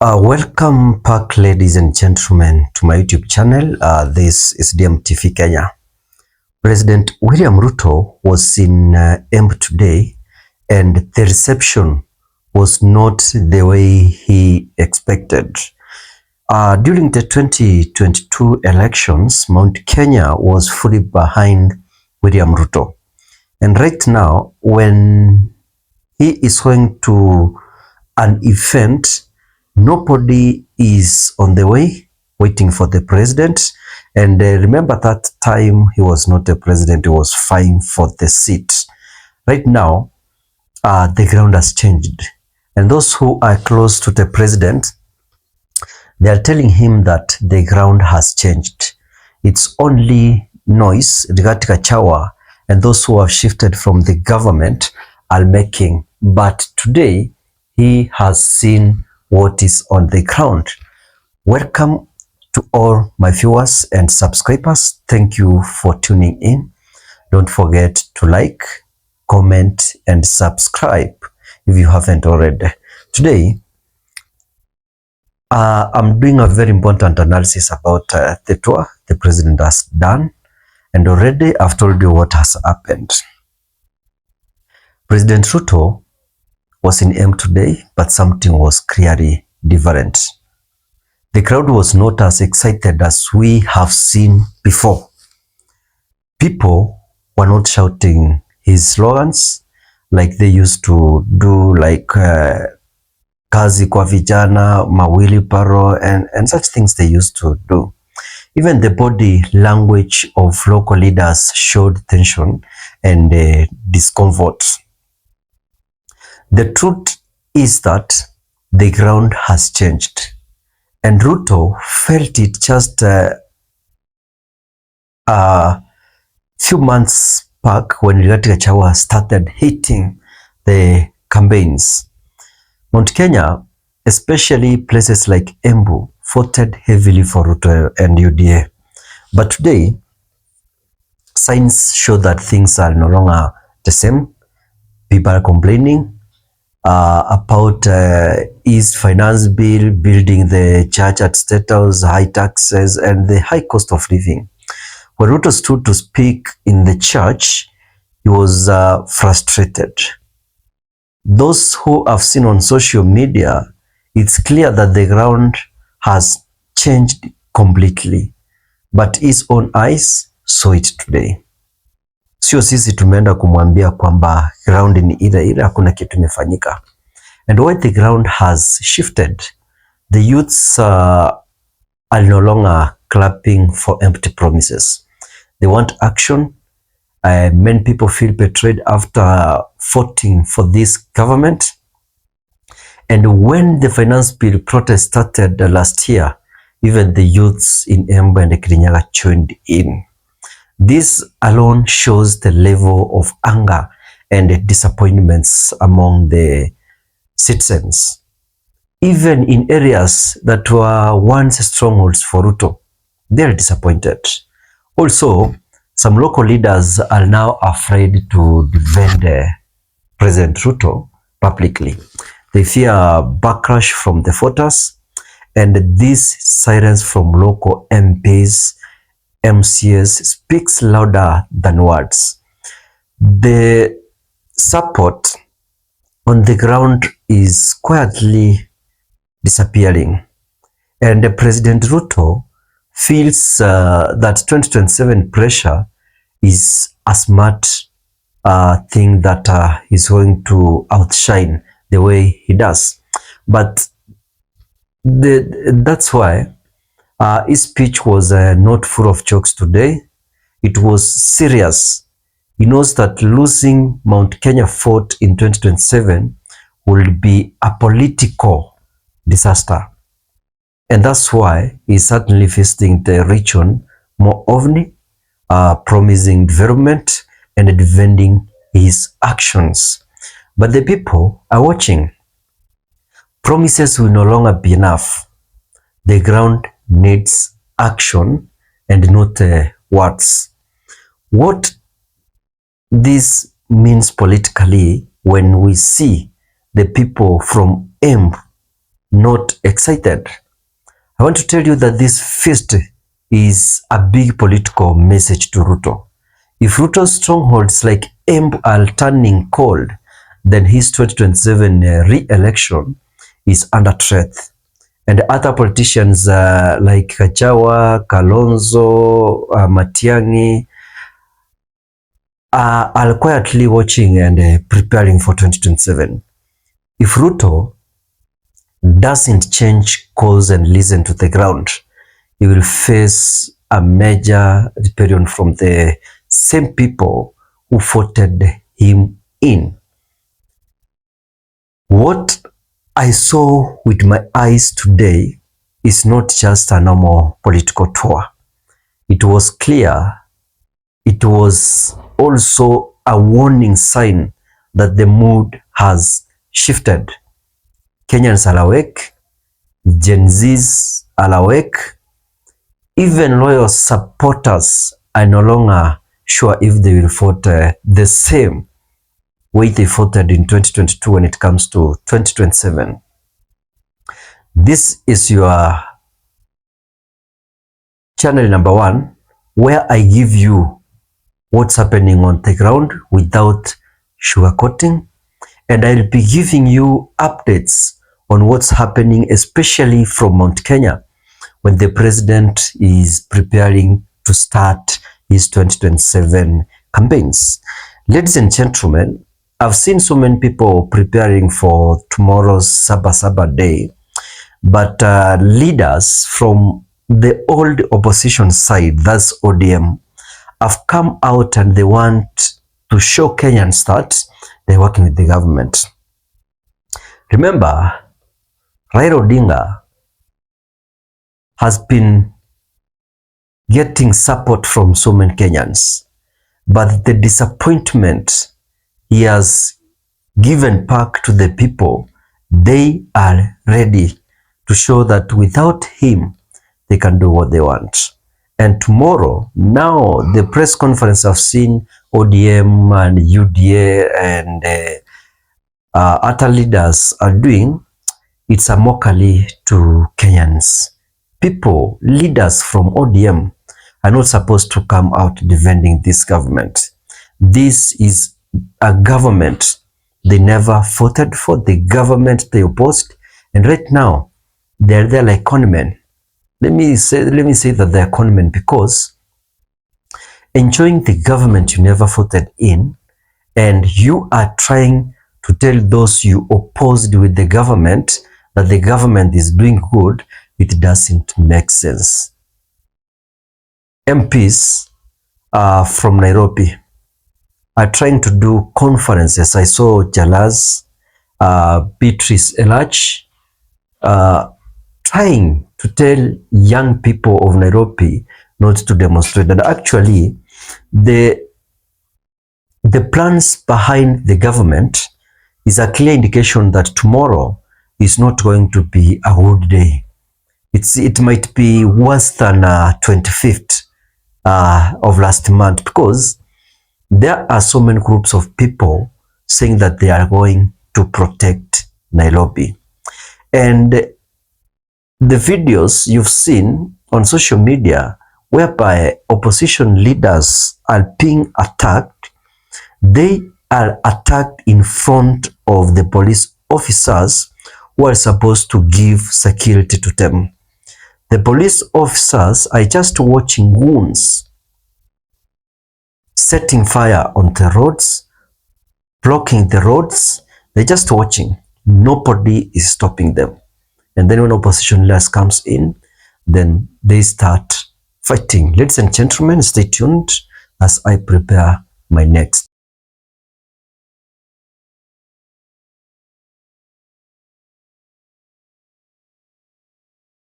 Welcome back, ladies and gentlemen, to my YouTube channel. This is DMtv Kenya. President William Ruto was in Embu today, and the reception was not the way he expected. During the 2022 elections, Mount Kenya was fully behind William Ruto. And right now, when he is going to an event, nobody is on the way waiting for the president. And remember that time he was not a president, he was vying for the seat. Right now, the ground has changed. And those who are close to the president, they are telling him that the ground has changed. It's only noise, Rigathi Gachagua, and those who have shifted from the government are making. But today, he has seen what is on the ground. Welcome to all my viewers and subscribers. Thank you for tuning in. Don't forget to like, comment, and subscribe if you haven't already. Today, I'm doing a very important analysis about the tour the president has done, and already I've told you what has happened. President Ruto was in Embu today, but something was clearly different. The crowd was not as excited as we have seen before. People were not shouting his slogans like they used to do, like kazi kwa vijana, mawili paro, and such things they used to do. Even the body language of local leaders showed tension and discomfort. The truth is that the ground has changed, and Ruto felt it just a few months back when Rigathi Gachagua started hitting the campaigns. Mount Kenya, especially places like Embu, voted heavily for Ruto and UDA. But today, signs show that things are no longer the same. People are complaining about his finance bill, building the church at State House, high taxes, and the high cost of living. When Ruto stood to speak in the church, he was frustrated. Those who have seen on social media, it's clear that the ground has changed completely, but his own eyes saw it today. Sio sisi tumeenda kumwambia kwamba ground ni ile hakuna kitu imefanyika. And why the ground has shifted, the youths are no longer clapping for empty promises. They want action. Many people feel betrayed after voting for this government. And when the finance bill protest started last year, even the youths in Embu and Kirinyaga joined in. This alone shows the level of anger and disappointments among the citizens. Even in areas that were once strongholds for Ruto, they are disappointed. Also, some local leaders are now afraid to defend President Ruto publicly. They fear backlash from the voters, and this silence from local MPs, MCS speaks louder than words. The support on the ground is quietly disappearing, and President Ruto feels that 2027 pressure is a smart thing that is going to outshine the way he does. But that's why his speech was not full of jokes today. It was serious. He knows that losing Mount Kenya vote in 2027 will be a political disaster. And that's why he's certainly visiting the region more often, promising development and defending his actions. But the people are watching. Promises will no longer be enough. The ground needs action and not words. What this means politically when we see the people from Embu not excited. I want to tell you that this feast is a big political message to Ruto. If Ruto's strongholds like Embu are turning cold, then his 2027 re-election is under threat. And other politicians like Kachawa, Kalonzo, Matiang'i are quietly watching and preparing for 2027. If Ruto doesn't change course and listen to the ground, he will face a major rebellion from the same people who voted him in. What I saw with my eyes today is not just a normal political tour. It was clear. It was also a warning sign that the mood has shifted. Kenyans are awake, Gen Zs are awake, even loyal supporters are no longer sure if they will vote the same way they voted in 2022 when it comes to 2027. This is your channel number 1, where I give you what's happening on the ground without sugarcoating, and I'll be giving you updates on what's happening, especially from Mount Kenya, when the president is preparing to start his 2027 campaigns. Ladies and gentlemen, I've seen so many people preparing for tomorrow's Saba day, but leaders from the old opposition side, that's ODM, have come out and they want to show Kenyans that they're working with the government. Remember, Raila Odinga has been getting support from so many Kenyans, but the disappointment he has given back to the people, they are ready to show that without him, they can do what they want. And tomorrow, now the press conference I've seen ODM and UDA and other leaders are doing, it's a mockery to Kenyans. People, leaders from ODM are not supposed to come out defending this government. This is a government they never voted for, the government they opposed, and right now they're there like conmen. Let me say that they're conmen because enjoying the government you never voted in, and you are trying to tell those you opposed with the government that the government is doing good, it doesn't make sense. MPs from Nairobi are trying to do conferences. I saw Jalaz, Beatrice Elach, trying to tell young people of Nairobi not to demonstrate. And actually, the plans behind the government is a clear indication that tomorrow is not going to be a good day. It might be worse than 25th of last month, because there are so many groups of people saying that they are going to protect Nairobi. And the videos you've seen on social media whereby opposition leaders are being attacked, they are attacked in front of the police officers who are supposed to give security to them. The police officers are just watching goons setting fire on the roads, blocking the roads. They're just watching. Nobody is stopping them. And then when opposition leaders comes in, then they start fighting. Ladies and gentlemen, stay tuned as I prepare my next